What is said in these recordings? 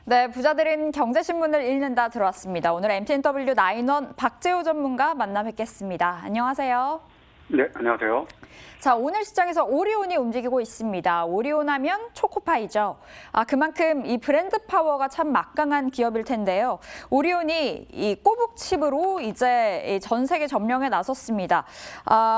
네, 부자들은 경제신문을 읽는다 들어왔습니다. 오늘 MTNW 나인원 박재호 전문가 만나 뵙겠습니다. 안녕하세요. 네, 안녕하세요. 자, 오늘 시장에서 오리온이 움직이고 있습니다. 오리온 하면 초코파이죠. 그만큼 이 브랜드 파워가 참 막강한 기업일 텐데요. 오리온이 이 꼬북칩으로 이제 전 세계 점령에 나섰습니다.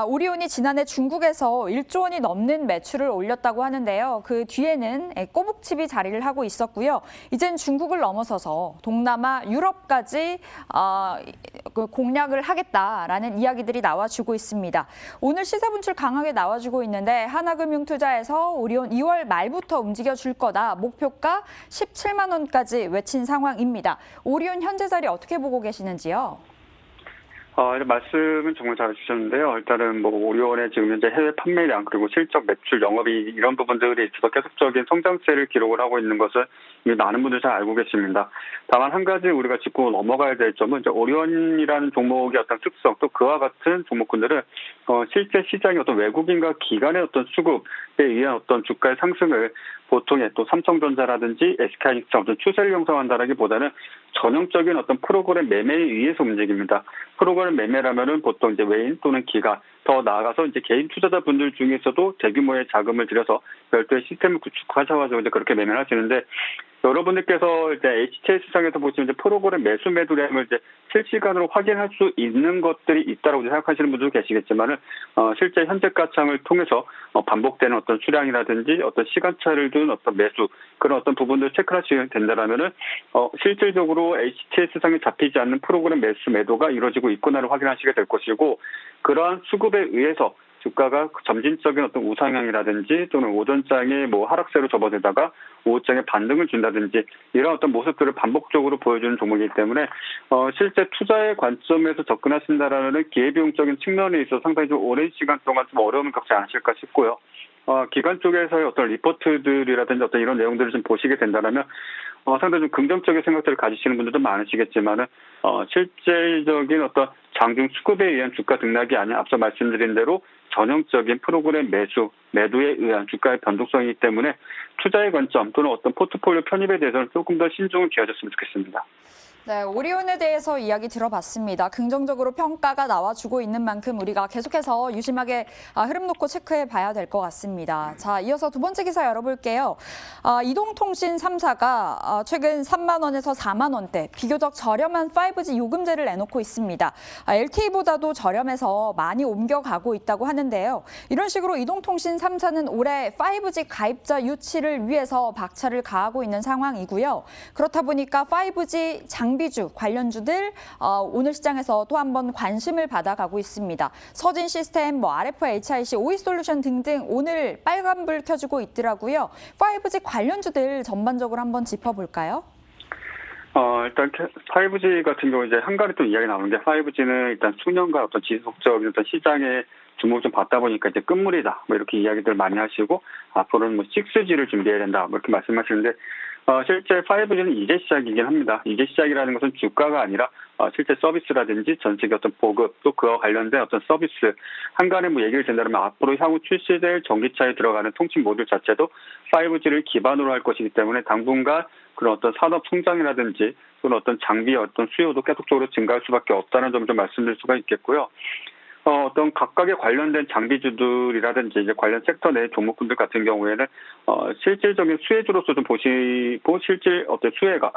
오리온이 지난해 중국에서 1조 원이 넘는 매출을 올렸다고 하는데요. 그 뒤에는 꼬북칩이 자리를 하고 있었고요. 이젠 중국을 넘어서서 동남아, 유럽까지 공략을 하겠다라는 이야기들이 나와주고 있습니다. 오늘 시세 분출 강하게 나와주고 있는데 하나금융투자에서 오리온 2월 말부터 움직여줄 거다. 목표가 17만 원까지 외친 상황입니다. 오리온 현재 자리 어떻게 보고 계시는지요? 말씀은 정말 잘 주셨는데요. 일단은 오리온의 지금 현재 해외 판매량 그리고 실적 매출 영업이익 이런 부분들이 있어서 계속적인 성장세를 기록을 하고 있는 것을 이미 많은 분들이 잘 알고 계십니다. 다만 한 가지 우리가 짚고 넘어가야 될 점은 이제 오리온이라는 종목의 어떤 특성 또 그와 같은 종목군들은 실제 시장의 어떤 외국인과 기관의 어떤 수급에 의한 어떤 주가의 상승을 보통의 또 삼성전자라든지 SK하이닉스처럼 어떤 추세를 형성한다라기보다는 전형적인 어떤 프로그램 매매에 의해서 움직입니다. 프로그램 매매라면은 보통 이제 외인 또는 기관, 더 나아가서 이제 개인 투자자분들 중에서도 대규모의 자금을 들여서 별도의 시스템을 구축하셔가지고 이제 그렇게 매매를 하시는데, 여러분들께서 이제 HTS 시장에서 보시면 이제 프로그램 매수 매도량을 이제 실시간으로 확인할 수 있는 것들이 있다라고 생각하시는 분들도 계시겠지만은, 실제 현재 가창을 통해서 반복되는 어떤 수량이라든지 어떤 시간차를 둔 어떤 매수 그런 어떤 부분들 체크하시면 된다라면은 실질적으로 HTS 시장에 잡히지 않는 프로그램 매수 매도가 이루어지고 있구나를 확인하시게 될 것이고, 그러한 수급에 의해서 주가가 점진적인 어떤 우상향이라든지 또는 오전장에 하락세로 접어들다가 오후장에 반등을 준다든지 이런 어떤 모습들을 반복적으로 보여주는 종목이기 때문에 실제 투자의 관점에서 접근하신다라는 기회비용적인 측면에 있어서 상당히 좀 오랜 시간 동안 좀 어려움을 겪지 않으실까 싶고요. 기관 쪽에서의 어떤 리포트들이라든지 어떤 이런 내용들을 좀 보시게 된다면 상당히 좀 긍정적인 생각들을 가지시는 분들도 많으시겠지만은 실질적인 어떤 장중 수급에 의한 주가 등락이 아닌 앞서 말씀드린 대로 전형적인 프로그램 매도에 의한 주가의 변동성이기 때문에 투자의 관점 또는 어떤 포트폴리오 편입에 대해서는 조금 더 신중을 기하셨으면 좋겠습니다. 네, 오리온에 대해서 이야기 들어봤습니다. 긍정적으로 평가가 나와주고 있는 만큼 우리가 계속해서 유심하게 흐름 놓고 체크해 봐야 될 것 같습니다. 자, 이어서 두 번째 기사 열어볼게요. 이동통신 3사가 최근 3만 원에서 4만 원대 비교적 저렴한 5G 요금제를 내놓고 있습니다. LTE보다도 저렴해서 많이 옮겨가고 있다고 하는데요. 이런 식으로 이동통신 3사는 올해 5G 가입자 유치를 위해서 박차를 가하고 있는 상황이고요. 그렇다 보니까 5G 장비주, 관련주들 오늘 시장에서 또 한 번 관심을 받아가고 있습니다. 서진 시스템, RF, HIC, OE솔루션 등등 오늘 빨간불 켜주고 있더라고요. 5G 관련주들 전반적으로 한번 짚어볼까요? 일단 5G 같은 경우 이제 한 가지 또 이야기 나오는 게 5G는 일단 수년간 어떤 지속적인 어떤 시장에 주목을 좀 받다 보니까 이제 끝물이다 이렇게 이야기들 많이 하시고 앞으로는 6G를 준비해야 된다 이렇게 말씀하시는데 실제 5G는 이제 시작이긴 합니다. 이제 시작이라는 것은 주가가 아니라 실제 서비스라든지 전 세계 어떤 보급 또 그와 관련된 어떤 서비스 한간에 얘기를 된다면 앞으로 향후 출시될 전기차에 들어가는 통신 모듈 자체도 5G를 기반으로 할 것이기 때문에 당분간 그런 어떤 산업 성장이라든지 또는 어떤 장비의 어떤 수요도 계속적으로 증가할 수밖에 없다는 점을 좀 말씀드릴 수가 있겠고요. 어떤 각각의 관련된 장비주들이라든지 이제 관련 섹터 내 종목군들 같은 경우에는 실질적인 수혜주로서 좀 보시고 실질 어떤 수혜가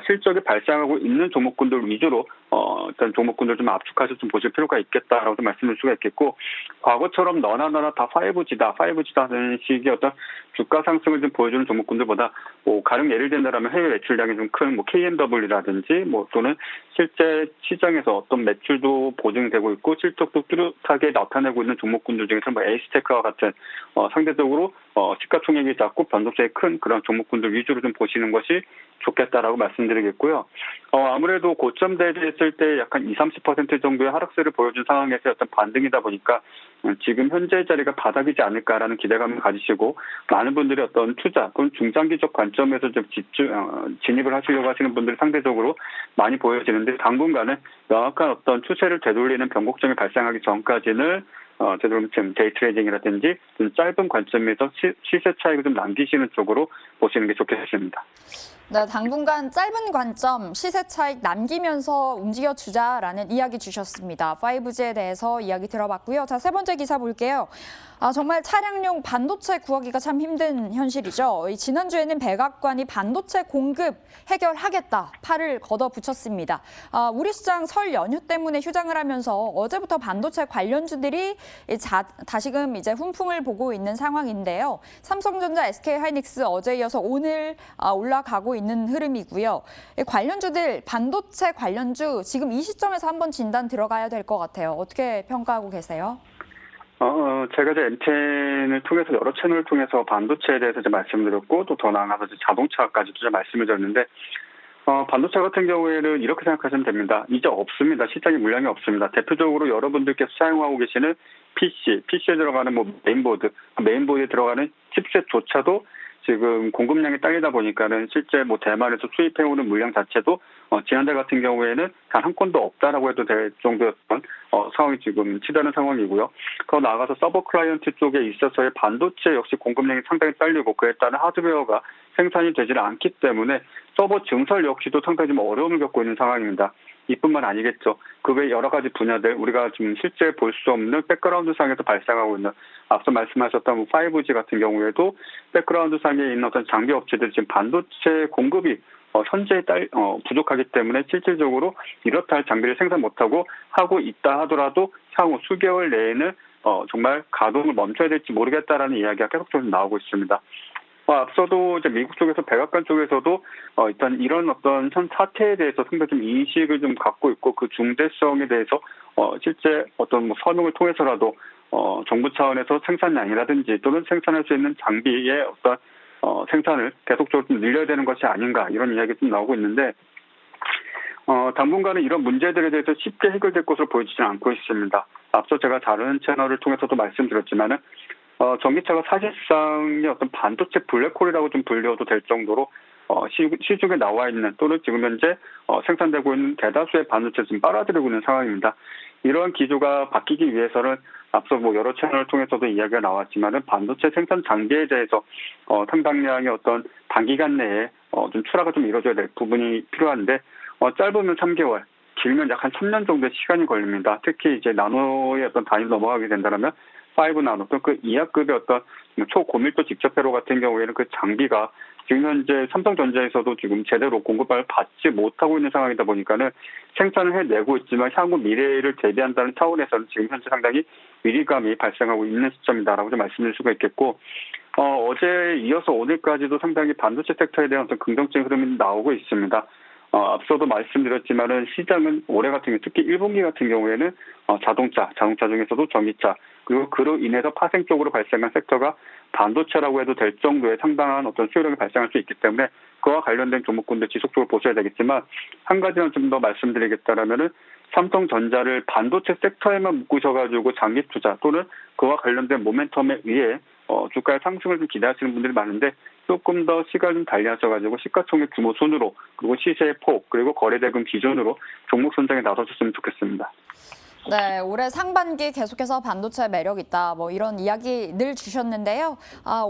실적이 발생하고 있는 종목군들 위주로 어떤 종목군들 좀 압축해서 좀 보실 필요가 있겠다라고 좀 말씀드릴 수가 있겠고, 과거처럼 너나 다 5G다는 식의 어떤 주가 상승을 좀 보여주는 종목군들보다 가령 예를 든다면 해외 매출량이 좀 큰 KMW라든지 또는 실제 시장에서 어떤 매출도 보증되고 있고 실적도 뚜렷하게 나타내고 있는 종목군들 중에서 에이스테크와 같은 상대적으로 시가총액이 작고 변동성이 큰 그런 종목군들 위주로 좀 보시는 것이 좋겠다라고 말씀드리겠고요. 아무래도 고점 대비했을 때 약간 20-30% 정도의 하락세를 보여준 상황에서 어떤 반등이다 보니까 지금 현재 자리가 바닥이지 않을까라는 기대감을 가지시고 많은 분들이 어떤 투자 또는 중장기적 관점에서 좀 진입을 하시려고 하시는 분들이 상대적으로 많이 보여지는데, 당분간은 명확한 어떤 추세를 되돌리는 변곡점이 발생하기 전까지는 되도록 데이 트레이딩이라든지 좀 짧은 관점에서 시세 차익을 좀 남기시는 쪽으로 보시는 게 좋겠습니다. 네, 당분간 짧은 관점, 시세 차익 남기면서 움직여주자라는 이야기 주셨습니다. 5G에 대해서 이야기 들어봤고요. 자, 세 번째 기사 볼게요. 정말 차량용 반도체 구하기가 참 힘든 현실이죠. 지난주에는 백악관이 반도체 공급 해결하겠다, 팔을 걷어붙였습니다. 우리 시장 설 연휴 때문에 휴장을 하면서 어제부터 반도체 관련주들이 다시금 이제 훈풍을 보고 있는 상황인데요. 삼성전자, SK하이닉스 어제 이어서 오늘 올라가고 있는 흐름이고요. 관련주들, 반도체 관련주 지금 이 시점에서 한번 진단 들어가야 될 것 같아요. 어떻게 평가하고 계세요? 제가 이제 MTN을 통해서 여러 채널을 통해서 반도체에 대해서 이제 말씀드렸고 또 더 나아가서 이제 자동차까지도 이제 말씀을 드렸는데 반도체 같은 경우에는 이렇게 생각하시면 됩니다. 이제 없습니다. 시장에 물량이 없습니다. 대표적으로 여러분들께서 사용하고 계시는 PC에 들어가는 뭐 메인보드에 들어가는 칩셋조차도 지금 공급량이 딸리다 보니까는 실제 뭐 대만에서 수입해오는 물량 자체도 지난달 같은 경우에는 단 한 건도 없다라고 해도 될 정도였던 상황이 지금 치닫는 상황이고요. 더 나아가서 서버 클라이언트 쪽에 있어서의 반도체 역시 공급량이 상당히 딸리고 그에 따른 하드웨어가 생산이 되지 않기 때문에 서버 증설 역시도 상당히 좀 어려움을 겪고 있는 상황입니다. 이뿐만 아니겠죠. 그 외 여러 가지 분야들 우리가 지금 실제 볼 수 없는 백그라운드 상에서 발생하고 있는 앞서 말씀하셨던 5G 같은 경우에도 백그라운드 상에 있는 어떤 장비 업체들이 지금 반도체 공급이 현재 부족하기 때문에 실질적으로 이렇다 할 장비를 생산 못하고 하고 있다 하더라도 향후 수개월 내에는 정말 가동을 멈춰야 될지 모르겠다라는 이야기가 계속적으로 나오고 있습니다. 앞서도 이제 미국 쪽에서 백악관 쪽에서도 일단 이런 어떤 현 사태에 대해서 상당히 좀 인식을 좀 갖고 있고 그 중대성에 대해서 실제 어떤 뭐 서명을 통해서라도 정부 차원에서 생산량이라든지 또는 생산할 수 있는 장비의 어떤 생산을 계속적으로 좀 늘려야 되는 것이 아닌가 이런 이야기가 좀 나오고 있는데 당분간은 이런 문제들에 대해서 쉽게 해결될 것으로 보여지지는 않고 있습니다. 앞서 제가 다른 채널을 통해서도 말씀드렸지만은 전기차가 사실상의 어떤 반도체 블랙홀이라고 좀 불려도 될 정도로 시중에 나와 있는 또는 지금 현재 생산되고 있는 대다수의 반도체를 지금 빨아들이고 있는 상황입니다. 이러한 기조가 바뀌기 위해서는 앞서 뭐 여러 채널을 통해서도 이야기가 나왔지만은 반도체 생산 장비에 대해서 상당량의 어떤 단기간 내에 좀 출하가 좀 이루어져야 될 부분이 필요한데 짧으면 3개월, 길면 약 한 3년 정도의 시간이 걸립니다. 특히 이제 나노의 어떤 단위로 넘어가게 된다면 5 나노 또 그 이하급의 어떤 초고밀도 직접회로 같은 경우에는 그 장비가 지금 현재 삼성전자에서도 지금 제대로 공급을 받지 못하고 있는 상황이다 보니까는 생산을 해내고 있지만 향후 미래를 대비한다는 차원에서는 지금 현재 상당히 위기감이 발생하고 있는 시점이다라고 좀 말씀드릴 수가 있겠고 어제 이어서 오늘까지도 상당히 반도체 섹터에 대한 어떤 긍정적인 흐름이 나오고 있습니다. 앞서도 말씀드렸지만은 시장은 올해 같은 경우 특히 1분기 같은 경우에는 자동차 중에서도 전기차 그리고 그로 인해서 파생적으로 발생한 섹터가 반도체라고 해도 될 정도의 상당한 어떤 수요량이 발생할 수 있기 때문에 그와 관련된 종목군들 지속적으로 보셔야 되겠지만 한 가지만 좀 더 말씀드리겠다라면은 삼성전자를 반도체 섹터에만 묶으셔가지고 장기 투자 또는 그와 관련된 모멘텀에 의해 주가의 상승을 좀 기대하시는 분들이 많은데 조금 더 시간을 좀 달리하셔가지고 시가총액 규모 순으로 그리고 시세의 폭 그리고 거래대금 기준으로 종목 선정에 나서셨으면 좋겠습니다. 네, 올해 상반기 계속해서 반도체 매력 있다. 뭐 이런 이야기 늘 주셨는데요.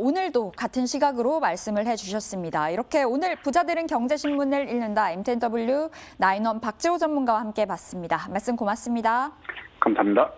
오늘도 같은 시각으로 말씀을 해주셨습니다. 이렇게 오늘 부자들은 경제신문을 읽는다 MTNW 나인원 박지호 전문가와 함께 봤습니다. 말씀 고맙습니다. 감사합니다.